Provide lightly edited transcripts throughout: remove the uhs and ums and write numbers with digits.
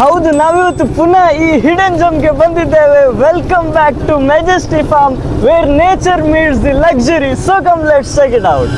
ಹೌದು, ನಾವಿವತ್ತು ಪುನಃ ಈ ಹಿಡನ್ ಜಮ್ಗೆ ಬಂದಿದ್ದೇವೆ. Welcome back to majesty farm where nature meets the luxury. So come let's check it out.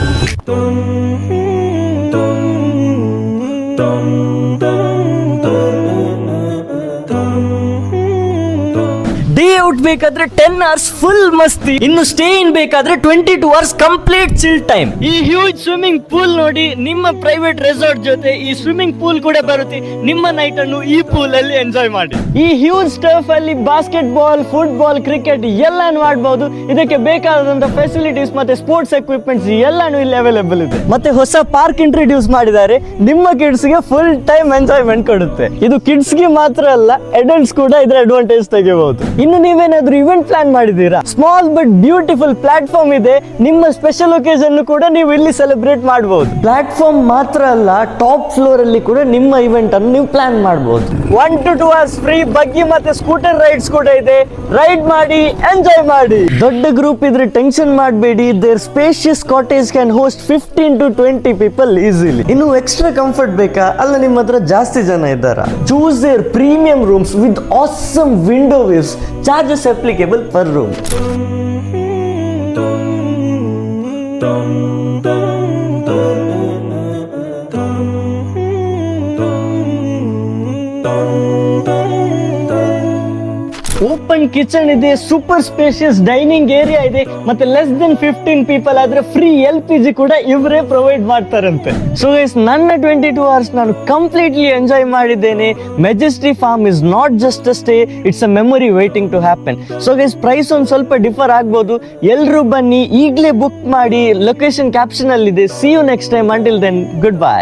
Day out ಬೇಕಾದ್ರೆ 10 hours ಫುಲ್ ಮಸ್ತಿ, ಇನ್ನು ಸ್ಟೇ ಇನ್ ಬೇಕಾದ್ರೆ 22 hours ಕಂಪ್ಲೀಟ್ ಚಿಲ್ ಟೈಮ್. ಈ ಹ್ಯೂಜ್ ಸ್ವಿಮ್ಮಿಂಗ್ ಪೂಲ್ ನೋಡಿ, ನಿಮ್ಮ ಪ್ರೈವೇಟ್ ರೆಸಾರ್ಟ್ ಜೊತೆ ಈ swimming pool ಕೂಡ ಬರುತ್ತೆ. ನಿಮ್ಮ ನೈಟ್ ಅನ್ನು ಈ ಪೂಲ್ ಅಲ್ಲಿ ಎಂಜಾಯ್ ಮಾಡಿ. ಈ ಹ್ಯೂಜ್ ಟರ್ಫ್ ಅಲ್ಲಿ ಬಾಸ್ಕೆಟ್ ಬಾಲ್, ಫುಟ್ಬಾಲ್, ಕ್ರಿಕೆಟ್ ಎಲ್ಲಾನು ಆಡಬಹುದು. ಇದಕ್ಕೆ ಬೇಕಾದಂತ ಫೆಸಿಲಿಟೀಸ್ ಮತ್ತೆ ಸ್ಪೋರ್ಟ್ಸ್ ಎಕ್ವಿಪ್ಮೆಂಟ್ಸ್ ಎಲ್ಲಾನು ಇಲ್ಲಿ ಅವೈಲೇಬಲ್ ಇದೆ. ಮತ್ತೆ ಹೊಸ ಪಾರ್ಕ್ ಇಂಟ್ರೊಡ್ಯೂಸ್ ಮಾಡಿದ್ದಾರೆ, ನಿಮ್ಮ ಕಿಡ್ಸ್ ಗೆ ಫುಲ್ ಟೈಮ್ ಎಂಜಾಯ್ಮೆಂಟ್ ಕೊಡುತ್ತೆ. ಇದು ಕಿಡ್ಸ್ ಗೆ ಮಾತ್ರ ಅಲ್ಲ, ಅಡಲ್ಟ್ಸ್ ಕೂಡ ಇದರ ಅಡ್ವಾಂಟೇಜ್ ತೆಗೆಯಬಹುದು. ಇನ್ನು ನೀವೇನಾದ್ರೂ ಇವೆಂಟ್ ಪ್ಲಾನ್ ಮಾಡಿದೀರಾ, ಸ್ಮಾಲ್ ಬಟ್ ಬ್ಯೂಟಿಫುಲ್ ಪ್ಲಾಟ್ಫಾರ್ಮ್ ಇದೆ. ನಿಮ್ಮ ಸ್ಪೆಷಲ್ ಒಕೇಶನ್ ಕೂಡ ನೀವು ಇಲ್ಲಿ ಸೆಲೆಬ್ರೇಟ್ ಮಾಡಬಹುದು. ಪ್ಲಾಟ್ಫಾರ್ಮ್ ಮಾತ್ರ ಅಲ್ಲ, ಟಾಪ್ ಫ್ಲೋರ್ ಅಲ್ಲಿ ಕೂಡ ನಿಮ್ಮ ಇವೆಂಟ್ ಅನ್ನು ನೀವು ಪ್ಲಾನ್ ಮಾಡಬಹುದು. 1 to 2 hours ಫ್ರೀ ಬಗ್ಗಿ ಮತ್ತೆ ಸ್ಕೂಟರ್ ರೈಡ್ಸ್ ಕೂಡ ಇದೆ. ರೈಡ್ ಮಾಡಿ, ಎಂಜಾಯ್ ಮಾಡಿ. ದೊಡ್ಡ ಗ್ರೂಪ್ ಇದ್ರೆ ಟೆನ್ಷನ್ ಮಾಡಬೇಡಿ, there spacious cottage can host 15 to 20 people easily. ಇನ್ನು ಎಕ್ಸ್ಟ್ರಾ ಕಂಫರ್ಟ್ ಬೇಕಾ? ಅಲ್ಲ, ನಿಮ್ಮ ಹತ್ರ ಜಾಸ್ತಿ ಜನ ಇದ್ದಾರಾ? Choose their premium rooms with awesome window views. Charges applicable per room. Open kitchen ಇದೆ, ಸೂಪರ್ ಸ್ಪೇಷಿಯಸ್ ಡೈನಿಂಗ್ ಏರಿಯಾ ಇದೆ, ಮತ್ತೆ ಲೆಸ್ ದೆನ್ 15 ಪೀಪಲ್ ಆದ್ರೆ ಫ್ರೀ LPG ಕೂಡ ಇವರೇ ಪ್ರೊವೈಡ್ ಮಾಡ್ತಾರಂತೆ. ಸೊ ಗೈಸ್, ನನ್ನ 22 hours ನಾನು ಕಂಪ್ಲೀಟ್ಲಿ ಎಂಜಾಯ್ ಮಾಡಿದ್ದೇನೆ. Majesty farm is not just a stay, it's a memory waiting to happen. So guys, price ಒಂದ್ ಸ್ವಲ್ಪ ಡಿಫರ್ ಆಗ್ಬೋದು. ಎಲ್ರು ಬನ್ನಿ, ಈಗಲೇ ಬುಕ್ ಮಾಡಿ. ಲೊಕೇಶನ್ ಕ್ಯಾಪ್ಷನ್ ಅಲ್ಲಿ ಇದೆ. See you next time. Until then, good bye.